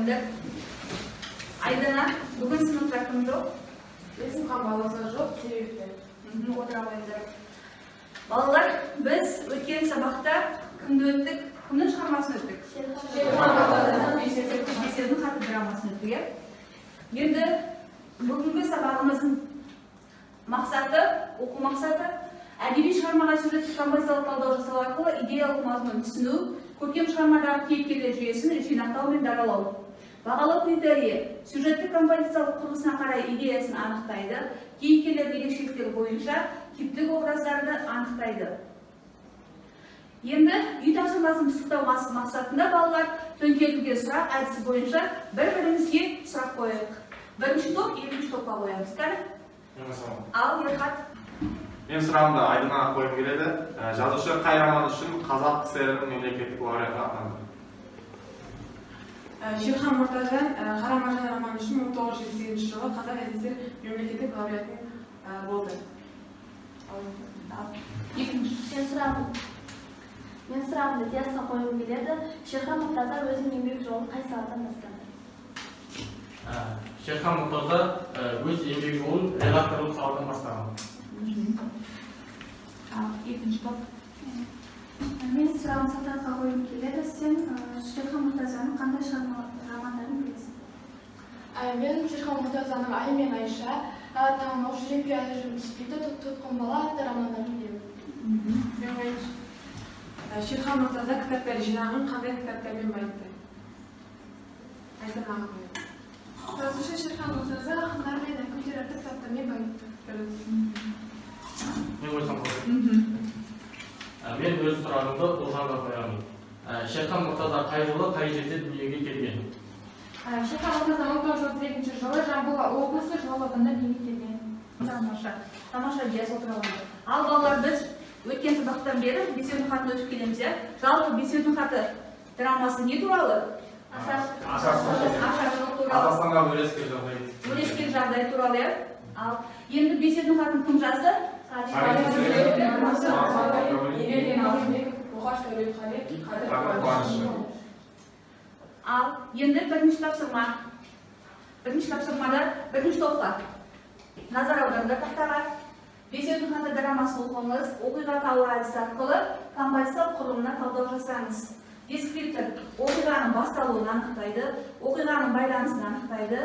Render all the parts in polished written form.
мұғалімдер. Айдана, бүгін сыныпта кім жоқ? Есімхан баласы жоқ, себепті. Отыра қойыңыздар. Балалар, біз өткен сабақта кімді өттік? Кімнің шығармасын өттік? Бесердің хаты драмасын өттік. Енді бүгінгі сабағымыздың мақсаты, оқу мақсаты, әдеби шығармаға сюжеттік композициялық талдау жасау арқылы идеялық мазмұнын түсіну, көркем шығармадағы кейіпкерлер жүйесін жинақтау мен даралау. Бағалау критерийі сюжеттік композициялық құрылысына қарай идеясын анықтайды, кейіпкерлер ерекшеліктері бойынша типтік образдарды анықтайды. Енді үй тапсырмасын пысықтау мақсатында балалар төңкерілген сұрақ әдісі бойынша бір-бірімізге сұрақ қояйық. Бірінші топ, екінші топқа қоямыз. Ал, Ерхат. Мен сұрағымды Айдынаға қойып келеді. Жазушы қай роман үшін Қазақ КСР-ның мемлекеттік лауреаты атанды? Шерхан Мұртазан Қара маржан романы үшін 1978 жылы Қазақ СССР мемлекеттік лауреаты болды. Мен сұрағымды Диасқа қойып келеді. Шерхан Мұртаза өзінің еңбек жолын қай саладан бастады? Шерхан Мұртаза өз еңбек жолын редакторлық саладан бастаған. Екінші топ. Мен сұрағым Салтанатқа қойып келеді. Сен Шерхан Мұртазаның қандай романдарын білесің? Мен Шерхан Мұртазаның Ай мен Айша, Танымау жүрек пиязы спиті, тұтқын бала атты романдарын білемін. Шерхан Мұртаза кітаптар жинағын қандай кітаптармен байытты? Айдана қойып. Жазушы Шерхан Мұртаза ақындар мен әкімдер атты кітаптармен байытты. Мен қойсам қойып. Мен өз сұрағымды Ұлжанға қоямын. Шерхан Мұртаза қай жылы, қай жерде дүниеге келген? Шерхан Мұртаза 1932 жылы Жамбыл облысы Жуалабында дүниеге келген. Тамаша Диас отырғанды. Ал балалар, біз өткен сабақтан бері Бесеудің хатын өтіп келеміз. Жалпы Бесеудің хаты драмасы не туралы? Ашаршылық туралы. Қазақстанға Өрескел жағдай туралы. Ал енді Бесеудің хатын кім жазды? Ал енді бірінші тапсырма. Бірінші тапсырмада бірінші топқа назар аударыңдар тақтаға. Бесеудің хаты драмасын оқыңыз, оқиға табу әдісі арқылы композициялық құрылымына талдау жасаңыз. Дескриптор оқиғаның басталуын анықтайды, оқиғаның байланысын анықтайды,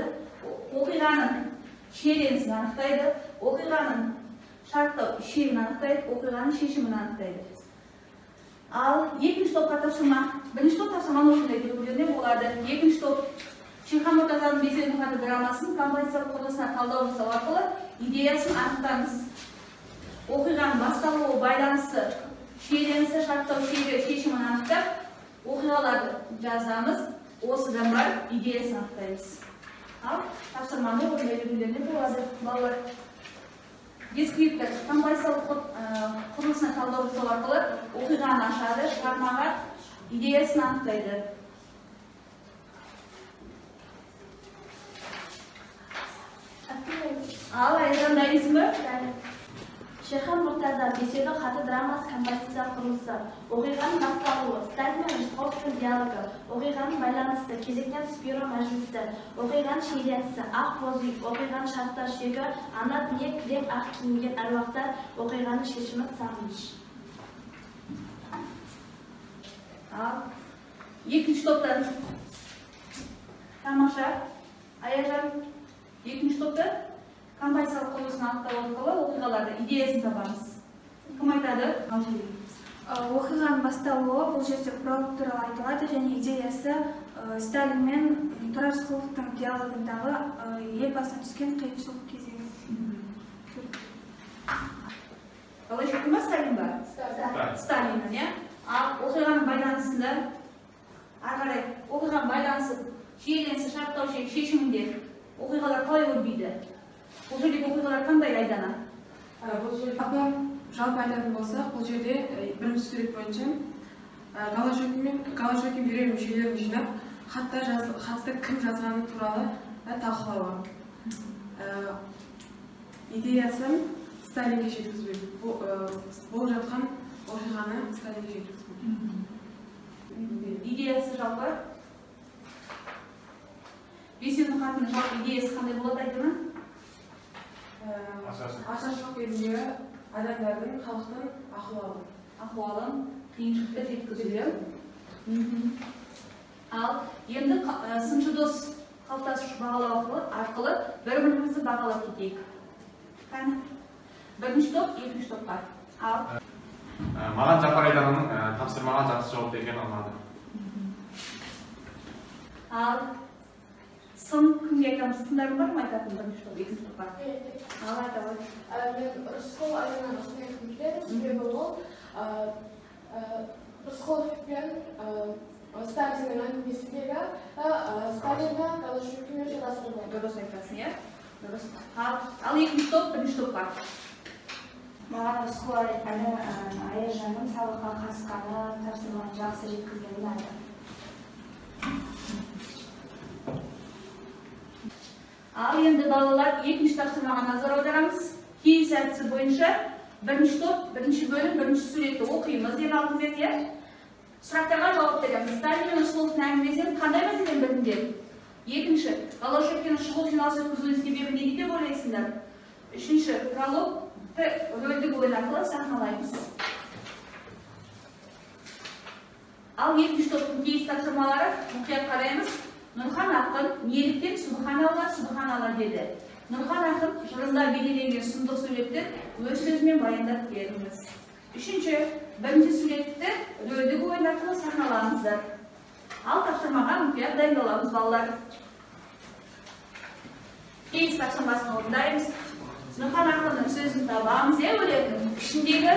оқиғаның шиеленісін анықтайды, оқиғаның шарттау шегін анықтайды, оқиғаның шешімін анықтайды. Ал екінші топқа тапсырма. Бірінші топ тапсырманы осындай белгілеріне болады. Екінші топ Шерхан Мұртазаның Бесеудің хаты драмасын композициялық құрылысына талдау жасау арқылы идеясын анықтаңыз. Оқиғаның басталуы, байланысы, шиеленісі, шарттау шегі, шешімін анықтап, оқиғаларды жазамыз, осыдан бар идеясын анықтаймыз. Ал тапсырманы осындай белгілеріне болады. Балалар, дескриптор композициялық құрылысына талдау жасау арқылы оқиғаны ашады, шығармаға идеясын анықтайды. Ал Айдан дайынсың ба? Шерхан Мұртаза Бесеудің хаты драмасы композициялық құрылысы, оқиғаның басталуы, Сталин мен Рысқұловтың диалогы, оқиғаның байланысы, кезектен тыс бюро мәжілісі, оқиғаның шиеленісі, ақ боз үй, оқиғаның шарттау шегі, ана дүние кілем ақ киінген әруақтар, оқиғаның шешімі сағыныш. Ал екінші топтан тамаша. Аяжан екінші топта композициялық құрылысын анықтау арқылы оқиғаларды идеясын табамыз. Кім айтады? Оқиғаның басталуы бұл жерде пролог туралы айтылады және идеясы Сталин мен Тұрар Рысқұловтың диалогындағы ел басына түскен қиыншылық кезеңі. Қалай шеттің ба, Сталин ба? Сталиннің, иә? Ал оқиғаның байланысында, ары қарай оқиғаның байланысы, шиеленісі, шарттау шегі, шешімінде оқиғалар қалай өрбиді? Бұл жердегі оқиғалар қандай Айдана? Бұл жерде жалпы айтатын болсақ, бұл жерде бірінші сурет бойынша Голощекин бюро мүшелерін жинап, хатты кім жазғаны туралы талқылауы. Идеясын Сталинге жеткізбек. Болып жатқан оқиғаны Сталинге жеткізбек. Идеясы жалпы бесеудің хатының жалпы идеясы қандай болады Айдана? Ашаршылық кезіндегі адамдардың халықтың Ахуалын қиыншылықты жеткізуі. Ал енді сыншы дос қалыптасушы бағалау арқылы бір-бірімізді бағалап кетейік. Қане? Бірінші топ, екінші топқа. Ал Маған Жапар Айдананың тапсырмаған жақсы жауап берген ұнады. Ал сын кімге айтамыз? Сындардың бар ма айтатын бірінші топ, екінші топқа? Ал айта ғой. Мен Рысқұл Айдананы сын айтқым келеді, себебі ол Рысқұловпен Сталиннің әңгімесіндегі Сталинді Голощекинмен шатастырды. Дұрыс айтасың, иә? Дұрыс. Ал екінші топ, бірінші топқа. Маған Рысқұл Айдана Аяжанның сабаққа қатысқаны, тапсырманы жақсы жеткізгені ұнады. Ал енді балалар екінші тапсырмаға назар аударамыз. Кейс әдісі бойынша бірінші топ, бірінші бөлім, бірінші суретті оқимыз ең алдымен, иә? Сұрақтарға жауап береміз. Сталин мен Рысқұловтың әңгімесінен қандай мәселені білдіңдер? Екінші, Голощекиннің шұғыл жиналыс өткізуінің себебі не деп ойлайсыңдар? Үшінші, прологты рөлдік ойын арқылы сахналаймыз. Ал екінші топтың кейс тапсырмалары мұқият қараймыз. Нұрхан ақын неліктен Субханалла деді. Нұрхан ақын жырында бейнеленген сұмдық суретті өз сөзімен баяндап беріңіз. Үшінші, бірінші суретті рөлдік ойын арқылы сахналаңыздар. Ал тапсырмаға мұқият дайындаламыз балалар. Кейс тапсырмасын орындаймыз. Нұрхан ақынның сөзін табамыз, өлеңнің ішіндегі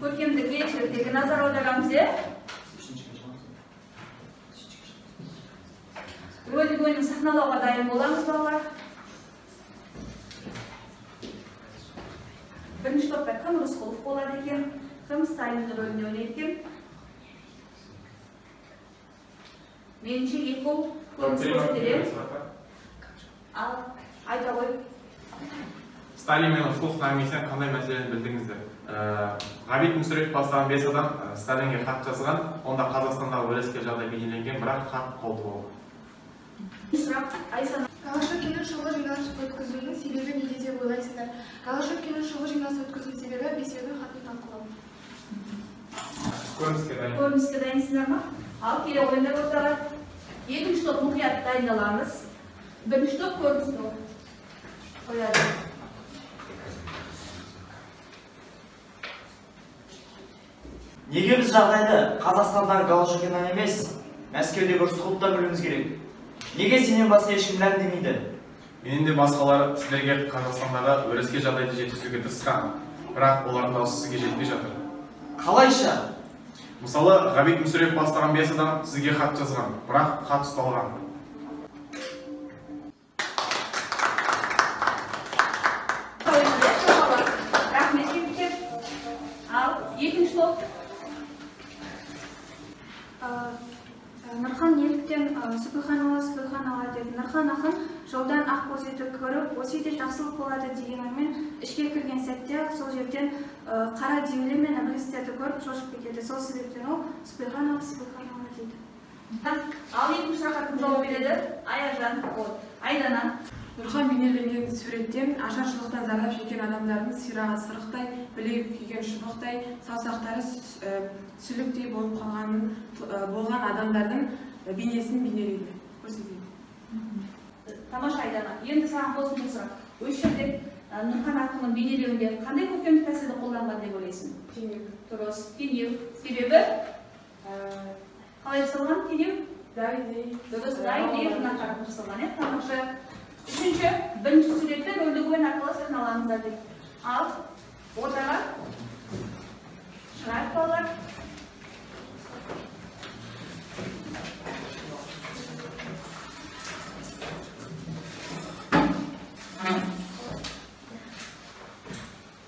көркемдік ерекшеліктерге назар аударамыз, рөлдік ойынын сахналауға дайын боламыз балалар. Бірінші топта кім Рысқұлов болады екен, кім Сталин рөлінде ойнайды екен. Меніңше екі көрініс көрсетеді. Ал айта ғой. Сталин мен Рысқұловтың әңгімесінен қандай мәселені білдіңіздер? Ғабит Мүсірепов бастаған 5 адам Сталинге хат жазған, онда Қазақстандағы өрескел жағдай бейнеленген, бірақ хат қолды болды. Сұрақ Айсана. Голощекиннің шұғыл жиналыс өткізуінің себебі неде деп ойлайсыңдар? Голощекиннің шұғыл жиналыс өткізуінің себебі бесеудің хатын талқылау. Көрініске дайынсыңдар ма? Ал келе ойындар ортаға. Екінші топ мұқият дайындаламыз. Бірінші топ көріністі қояды. Неге біз жағдайды Қазақстандағы Голощекиннен емес, Мәскеудегі Рысқұловтан білуіміз керек? Неге сенен басқа ешкім ләндемейді? Менен де басқалары сіздерге Қазақстандағы өрескел жағдайды жеткізуге тырысқан, бірақ олардың дауысы сізге жетпей жатыр. Қалайша? Мысалы, Ғабит Мүсірепов бастаған 5 адам сізге хат жазған, бірақ хат ұсталған. Ал екінші топ. Нұрхан неліктен Субханалла деді. Нұрхан ақын жолдан ақ боз етті көріп, осы үйде жақсылық болады деген оймен ішке кірген сәтте сол жерден қара диюле мен ібілістерді көріп шошып кетеді. Сол себептен ол Субханалла дейді. Ал екінші сұраққа кім жауап береді? Аяжан, Айдана. Нұрхан бейнеленген суреттен ашаршылықтан зардап шеккен адамдардың сирағы сырықтай, білегі күйген шыбықтай, саусақтары сүліктей болып болған адамдардың бейнесін бейнелейді. Көрсетейді. Тамаша Айдана. Енді саған қосымша сұрақ. Осы жерде Нұрхан ақынның бейнелеуінде қандай көркемдік тәсілді қолданған деп ойлайсың? Теңеу. Дұрыс. Теңеу. Себебі қалай жасалған теңеу? Дұрыс. Дайдей жинақтар жасалған, тамаша. Үшінші, бірінші суретті рөлдік ойын арқылы сахналаңыздар дейді. Ал ортаға шығайық балалар.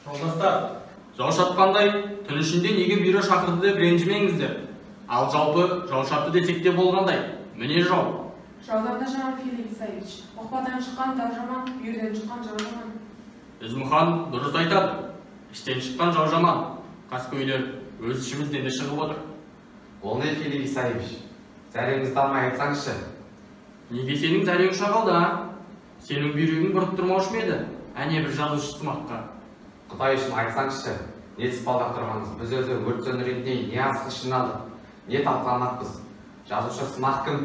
Жолдастар, жау шапқандай түн ішінде неге бүйре шақырды деп ренжімеңіздер. Ал жалпы жау шапты десек те болғандай, міне жау. Жауларда жаман Филипп Исаевич. Оқпадан шыққан жау жаман, бүйірден шыққан жау жаман. Үзімхан дұрыс айтады. Іштен шыққан жау жаман. Қаскөйлер өз ішімізден де шығып отыр. Ол не Филипп Исаевич? Зәреңізді алмай айтсаңызшы. Неге сенің зәрең шағылды, а? Сенің бүйрегің бұрып тұрмаушы ма еді? Әне бір жазушы сымаққа. Құдай үшін айтсаңшы, не тыспалдап тұрғанбыз? Біз өзі өрт сөндіргендей не асқы жиналдық, не талқыланақпыз? Жазушы сымақ кім?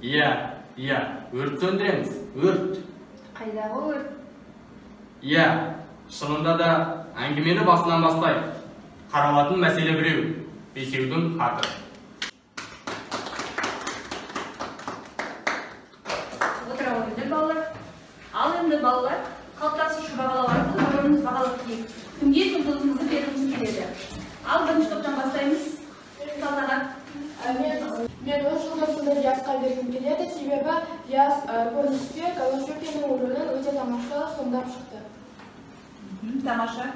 Иә, өрт сөндіреміз, өрт. Қайдағы өрт? Иә, шынында да әңгімені басынан бастайық. Қаралатын мәселе біреу, бесеудің хаты. Отыра ойындар балалар. Ал енді балалар, қалыптасушы бағалау арқылы өміріміз бағалап кейік. Кімге тұлдығымызды бергіміз келеді. Ал бірінші топтан бастаймыз. Салтанат. Мен өз жолдасымды Диасқа бергім келеді, себебі Диас көріністе Голощекиннің рөлін өте тамаша сомдап шықты. Тамаша.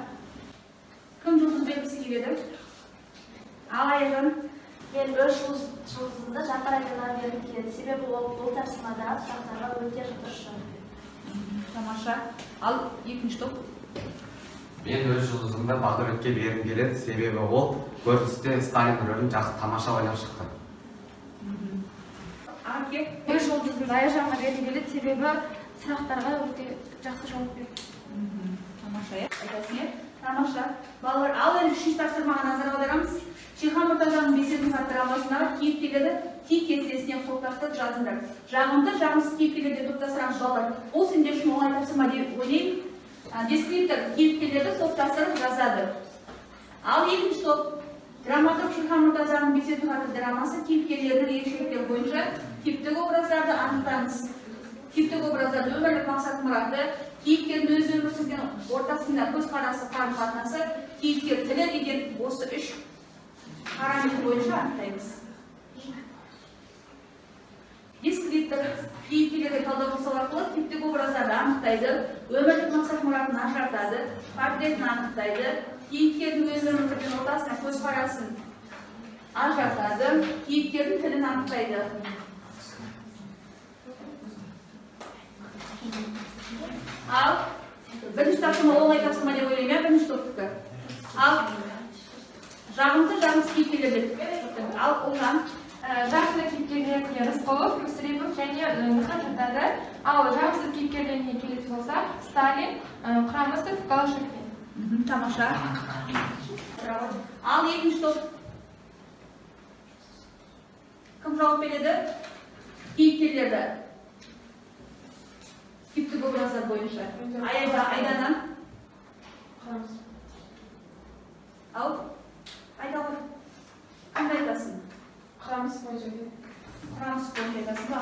Кім жұлдыз бергісі келеді? Ал Айжан. Мен өз жұлдызымды Жапар Айданаға бергім келеді, себебі ол бұл тапсырмада сұрақтарға өте жатыршы. Тамаша. Ал екінші топ. Мен өз жұлдызымды Бақдәулетке бергім келеді, себебі ол көріністе Сталин рөлін жақсы тамаша ойнап шықты. Арке. Өз жұлдызымды Айжанға бергім келеді, себебі сұрақтарға өте жақсы жауап берді. Тамаша, айтасың е? Тамаша. Балалар, ал енді үшінші тапсырмаға назар аударамыз. Шейхан Мұртазаның бесеудің хат драмасындағы кейіпкерлерді тек кестесіне топтастырып жазыңдар. Жағымды, жағымсыз кейіпкерлерді топтастырамыз балалар. Ол сендер үшін оңай тапсырма деп ойлаймын. Дескриптор кейіпкерлерді топтастырып жазады. Ал екінші топ. Драматург Шейхан Мұртазаның бесеудің хаты драмасы кейіпкерлердің ерекшеліктері бойынша типтік образдарды анықтаңыз. Типтік образдарды өмірлік мақсат-мұраты, кейіпкердің өз өмір сүрген ортасында көзқарасы, қарым-қатынасы, кейіпкер тілі деген осы үш параметр бойынша анықтаймыз. Дескриптор кейіпкерлерге талдау жасау арқылы типтік образдарды анықтайды, өмірлік мақсат-мұратын ажыратады, портретін анықтайды, кейіпкердің өз өмір сүрген ортасына көзқарасын ажыратады, кейіпкердің тілін анықтайды. Ал бірінші тапсырма оңай тапсырма деп ойлаймын, бірінші топтікі. Ал жағымды, жағымсыз кейіпкерлерді. Ал Ұлжан. Жақсы кейіпкерлеріне Рысқұлов, Мүсірепов және Нұрхан жатады. Ал жағымсыз кейіпкерлеріне келетін болса, Сталин, Қрамысов, Голощекин. Тамаша. Ал екінші топ. Кім жауап береді? Кейіпкерлерді. Типтік образдар бойынша. Айдана. Қрамысов. Ал Айдалар. Қандай айтасың? Қрамысов бойынша. Қрамысов бойынша айтасың ба?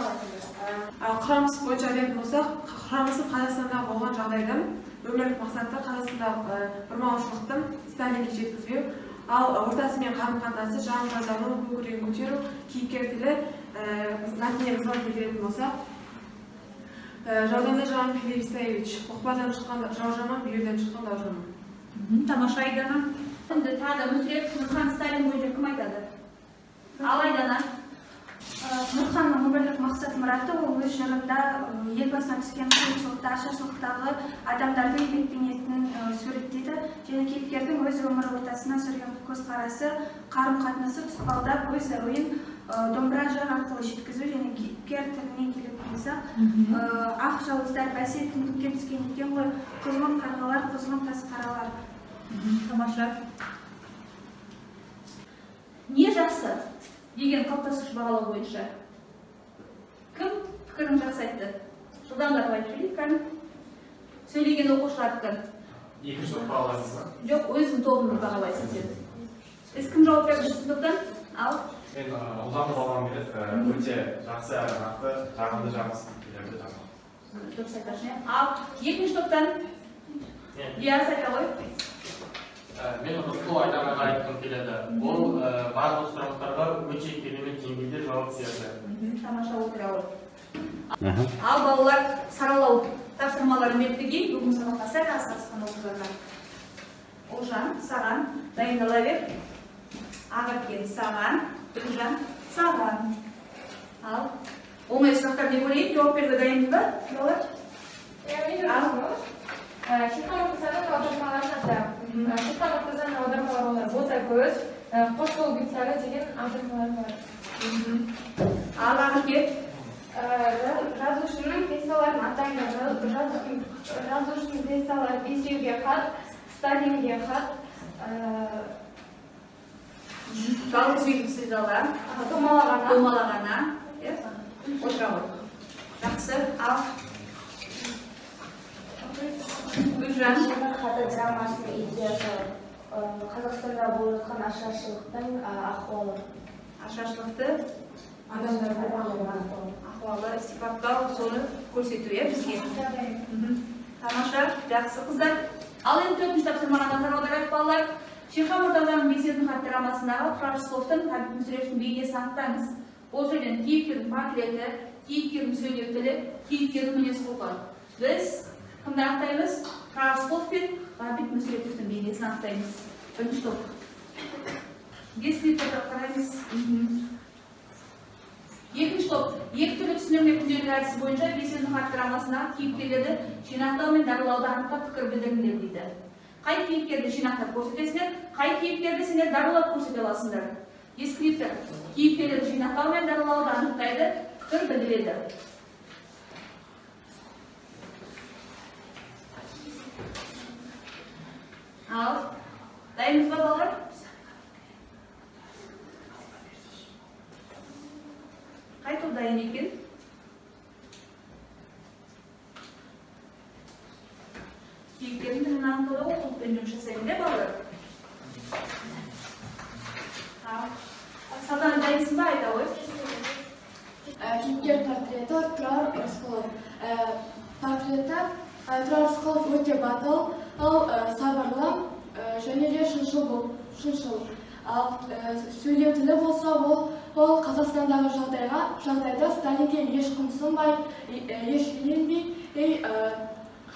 Қрамысов бойынша айтатын болсақ, Қрамысов Қазақстанда болған жағдайдың өмірлік мақсаты Қазақстандағы бұрмалаушылықтың Сталинге жеткізбеу, ал ортасымен қарым-қатынасы жағымпаздану, көкірегін көтеру, кейіпкер тілі мәтіннен мысал келтіретін болсақ, Жауданда жауын Филипп Исаевич, Оқпадан шыққан жау-жаман, бүйірден шыққан дау-жаман. Тамаша Айдана. Енді тағы Мүсірепов, Нұрхан, Сталин бойынша кім айтады? Ал Айдана. Нұрханның өмірлік мақсат-мұраты ол өз жырында елбасына түскен қиыншылықты, ашаршылықтағы адамдардың бет-бейнетін суреттейді және кейіпкердің өз өмір ортасына сүрген көзқарасы, қарым-қатынасы тұспалдап өз ойын домбыра жыр арқылы жеткізу және кейіпкер тіліне келетін болсақ, ақ жауыздар бәсе түндікке түскен екен ғой, құзғын қарғалар, құзғын тасқаралар. Тамаша. Не жақсы деген қалыптасушы бағалау бойынша кім пікірін жақсы айтты? Жылдамдатып айтып жіберейік. Сөйлеген оқушылардікі. Екінші топ бағалайсыз ба? Жоқ, өзің тобыңды бағалайсың сен. Сіз кім жауап берді үшінші топтан? Ал Мен Ұлжанды бағалағым келеді. Өте жақсы әрі нақты, жағымды, жағымсыз кейіпкерлерді жазған. дұрыс айтасың. Ал екінші топтан Диас айта ғой. Мен Рысқұл Айданаға айтқым келеді. Ол барлық сұрақтарға өте керемет деңгейде жауап берді. Тамаша отыра ғой. Ал балалар саралау тапсырмаларын бекіткен бүгін сабаққа сәл қатысқан оқушыларға. Ұлжан, саған дайындала бер. Ағакен саған, Ұлжан саған. Ал оңай сұрақтар деп ойлаймын, жауап беруге дайынбыз ба? Балалар? Шейхан Мұртазаның аудармаларын атайық. Шейхан Мұртазаның аудармалары олар Ботагөз, Қош бол Гүлсары деген аудармалары бар. Ал Ағакен? жазушының пьесаларын атаңдар. Жазушының пьесалары «Бесеуге хат», «Сталинге хат», жалғыз үйдің сыйдала, домалағана, отырауы. Жақсы, ал. Гүлжан. Шемер хаты драмасының идеясы Қазақстанда болып жатқан ашаршылықтың ахуалы. Ашаршылықты ахуалы сипаттау, соны көрсету бізге. Тамаша, жақсы қыздар. Ал енді 4-ші тапсырмаға назар аударайық балалар. Шерхан Мұртазаның «Бесеудің хат» драмасындағы Тұрар Рысқұловтың Ғабит Мүсіреповтің бейнесін анықтаңыз. Ол жерден кейіпкердің портреті, кейіпкердің сөйлеу тілі, кейіпкердің мінез-құлқы. Біз кімді анықтаймыз? Тұрар Рысқұлов пен Ғабит Мүсіреповтің бейнесін анықтаймыз. Бірінші топ. Бес-клиптерді қараймыз. Екінші топ. Екі түрлі түсіндірме күнделік әдісі бойынша «Бесеудің хат» драмасындағы кейіпкерлерді жинақтау мен даралауды анықтап пікір білдіріңдер дейді. Қай кейіпкерді жинақтап көрсетесіңдер, қай кейіпкерді сендер даралап көрсете аласыңдар. Дескриптор кейіпкерлерді жинақтау мен даралауды анықтайды, пікір білдіреді. Ал, дайынбыз ба балалар? Қай топ дайын екен? Кейіпкердің тілін анықтауда оқулықпен жұмыс жасаймын де балалар. Салтанат, дайынсың ба айта ғой? Кейіпкер портреті Тұрар Рысқұлов. Портреті Тұрар Рысқұлов өте батыл, сабырлы және де шыншыл. Ал сөйлеу тілі болса, ол Қазақстандағы жағдайда Сталинге еш қымсынбай, еш үйленбей,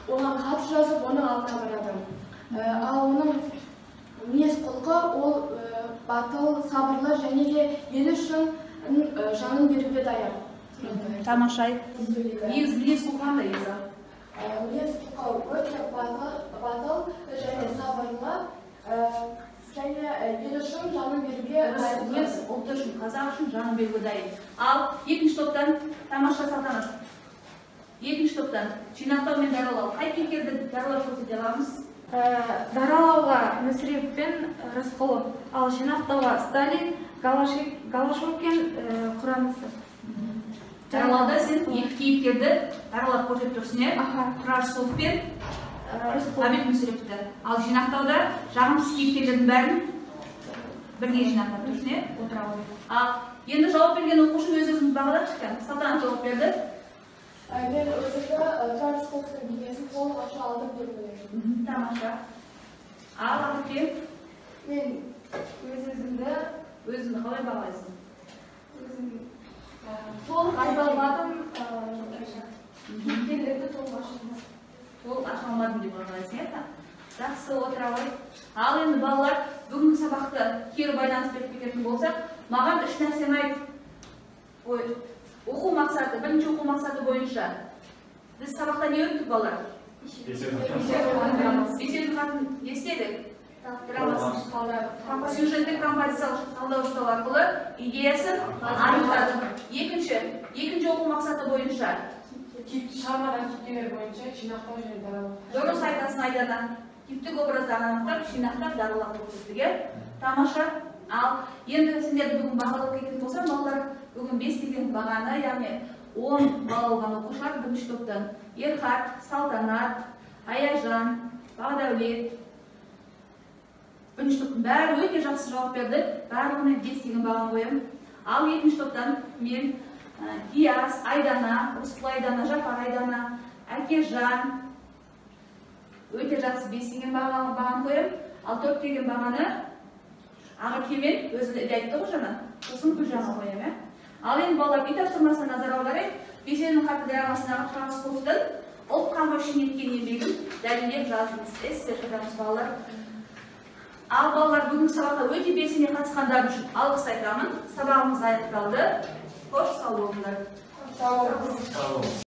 оған хат жазып, оның алдына барады. Ал оның мінез-құлқы ол батыл, сабырлы және де ел үшін жанын беруге даяр. Тамаша. Мінез-құлқы қандай еді? Мінез-құлқы өте батыл және сабырлы және ел үшін жанын беруге дайын. Өз ұлты үшін, қазақ үшін жанын беруге дайын. Ал екінші топтан Тамаша Салтанат. Екінші топтан жинақтау мен даралау. Қай кейіпкерді даралап көрсете аламыз? Даралауға Мүсірепов пен Рысқұлов, ал жинақтауға Сталин, Галашов пен Құрамысы. Даралауда сен екі кейіпкерді даралап көрсетіп тұрсың, Тұрар Рысқұлов пен Ғабит Мүсіреповті. Ал жинақтауда жағымсыз кейіпкерлердің бәрін бірге жинақтап тұрсың, отырауы. Ал енді жауап берген оқушы өз-өзіңіз бағалап шыққан. Салтанат жауап берді. Мен өзімді Тұрар Рысқұловтың бейнесін толық аша алдым деп ойлаймын. Тамаша. Ал Ақерке? Мен өзімді қалай бағалайсың? Толық айта алмадым, кейіпкерлерді толық ашылмадым. Толық аша алмадым деп бағалайсың, еді? Жақсы, отыра ғой. Ал енді балалар, бүгінгі сабақты кері байланыс беріп кететін болсақ, маған үш нәрсені айт. Оқу мақсаты, бірінші оқу мақсаты бойынша. Біз сабақта не өттік балалар? Бесеудің хатын естедік. Сюжеттік композициялық талдау жасау арқылы идеясын анықтадық. Екінші оқу мақсаты бойынша. Шығармадан кейіпкерлер бойынша жинақтау және даралау. Дұрыс айтасың Айдана. Типтік образдарын анықтап, жинақтап, даралап көрсетуге. Тамаша. Ал енді сендерді бүгін бағалап кететін болса, балалар бүгін 5 деген бағаны, яғни 10 балл алған оқушылар бірінші топтан. Ерхат, Салтанат, Аяжан, Бағдәулет. Бірінші топтың бәрі өте жақсы жауап берді. Барлығына 5 деген бағаны қоямын. Ал екінші топтан мен Диас, Айдана, Рысқұл Айдана, Жапар Айдана, Әкежан өте жақсы 5 деген бағаны қоямын. Ал 4 деген бағаны Ақеркемен өзі айтты ғой жаңа. Сосын Гүлжанға қоямын. Ал енді балалар үй тапсырмасына назар аударайық. Бесеудің хаты драмасындағы Тұрар Рысқұловтың ұлт қамы үшін еткен еңбегін дәлелдеп жазыңыз. Эссе жазамыз балалар. Ал балалар бүгінгі сабаққа өте белсене қатысқандар үшін алғыс айтамын. Сабағымыз аяқталды. Қош сау болыңдар.